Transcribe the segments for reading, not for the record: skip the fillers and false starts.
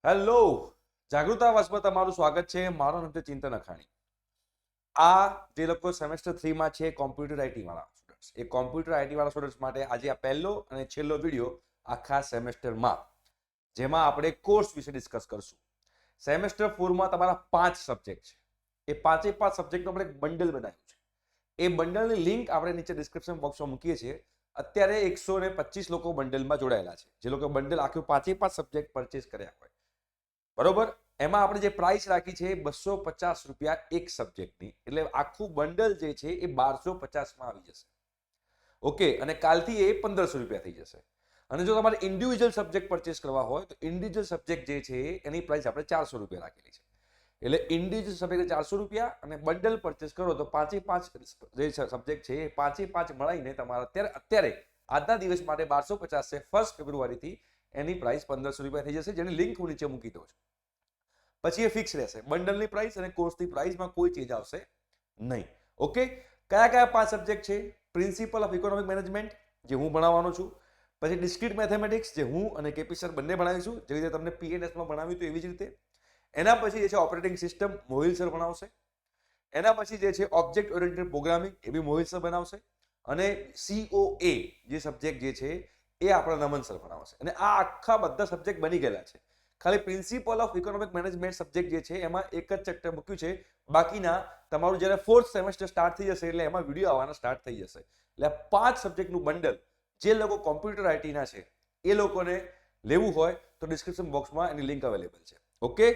Hello, જાગૃતાવાસમાં તમારું સ્વાગત છે. મારો નામ છે ચિંતન અખાણી. આ જે લોકો સેમેસ્ટર 3 માં છે કોમ્પ્યુટર આઈટી વાળા સ્ટુડન્ટ્સ, એ કોમ્પ્યુટર આઈટી વાળા સ્ટુડન્ટ્સ માટે આજે આ પહેલો અને છેલ્લો વિડીયો આખા સેમેસ્ટરમાં, જેમાં આપણે કોર્સ વિશે ડિસ્કસ કરશું. સેમેસ્ટર 4 માં તમારા 5 સબ્જેક્ટ છે. એ 5 સબ્જેક્ટનું આપણે એક બંડલ બનાવ્યું છે. એ બંડલની લિંક આપણે નીચે ડિસ્ક્રિપ્શન બોક્સમાં મૂકીએ છીએ. અત્યારે 125 લોકો બંડલમાં જોડાયેલા છે, જે લોકો બંડલ આખું 5 સબ્જેક્ટ પરચેસ કર્યા હોય. બરોબર, એમાં આપણે જે પ્રાઇસ રાખી છે 250 રૂપિયા એક સબ્જેક્ટની, એટલે આખું બંડલ જે છે એ 1250 આવી જશે. ઓકે, અને કાલથી એ 1500 રૂપિયા થઈ જશે. અને જો તમારે ઇન્ડિવિજ્યુઅલ સબ્જેક્ટ પરચેસ કરવા હોય તો ઇન્ડિવિજ્યુઅલ સબ્જેક્ટ જે છે એની પ્રાઇસ આપણે 400 રૂપિયા રાખેલી છે. એટલે ઇન્ડિવિજ્યુઅલ સબ્જેક્ટ 400 રૂપિયા અને બંડલ પરચેસ કરો તો 5 જે સબ્જેક્ટ છે એ 5 મળીને તમારા અત્યારે આજના દિવસ માટે 1250 છે. 1 ફેબ્રુઆરીથી એની પ્રાઇસ 1500 રૂપિયા થઈ જશે, જેની લિંક હું નીચે મૂકી દઉં છું. પછી એ ફિક્સ રહેશે. બંડલની પ્રાઇસ અને કોર્સની પ્રાઇસમાં કોઈ ચેન્જ આવશે નહીં. ઓકે, કયા કયા 5 સબ્જેક્ટ છે? પ્રિન્સિપલ ઓફ ઇકોનોમિક મેનેજમેન્ટ, જે હું ભણાવવાનો છું. પછી ડિસ્ક્રીટ મેથેમેટિક્સ, જે હું અને કેપી સર બંને ભણાવીશું, જેવી રીતે તમને પીએનએસમાં ભણાવ્યું હતું એવી જ રીતે. એના પછી જે છે ઓપરેટિંગ સિસ્ટમ, મોહિલ સર ભણાવશે. એના પછી જે છે ઓબ્જેક્ટ ઓરિએન્ટેડ પ્રોગ્રામિંગ, એ બી મોહિલ સર બનાવશે. અને COA જે સબ્જેક્ટ જે છે એ આપણા નમન સર ભણાવશે. અને આ આખા બધા સબ્જેક્ટ બની ગયેલા છે. ખાલી principal of economic management subject જે છે એમાં એક જ ચેપ્ટર મૂક્યું છે. બાકીના તમારું જ્યારે 4th સેમેસ્ટર સ્ટાર્ટ થઈ જશે એટલે એમાં વિડીયો આવવાના સ્ટાર્ટ થઈ જશે. એટલે 5 સબ્જેક્ટનું બંડલ જે લોકો કોમ્પ્યુટર આઈટીના છે એ લોકોને લેવું હોય તો ડિસ્ક્રિપ્શન બોક્સમાં એની લિંક અવેલેબલ છે. ઓકે,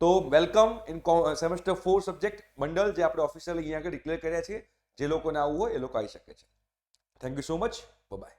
તો welcome in semester 4 subject bundle, જે આપણે ઓફિશિયલી અહીંયા આગળ ડિક્લેર કર્યા છે. જે લોકોને આવવું હોય એ લોકો આવી શકે છે. Thank you so much. By.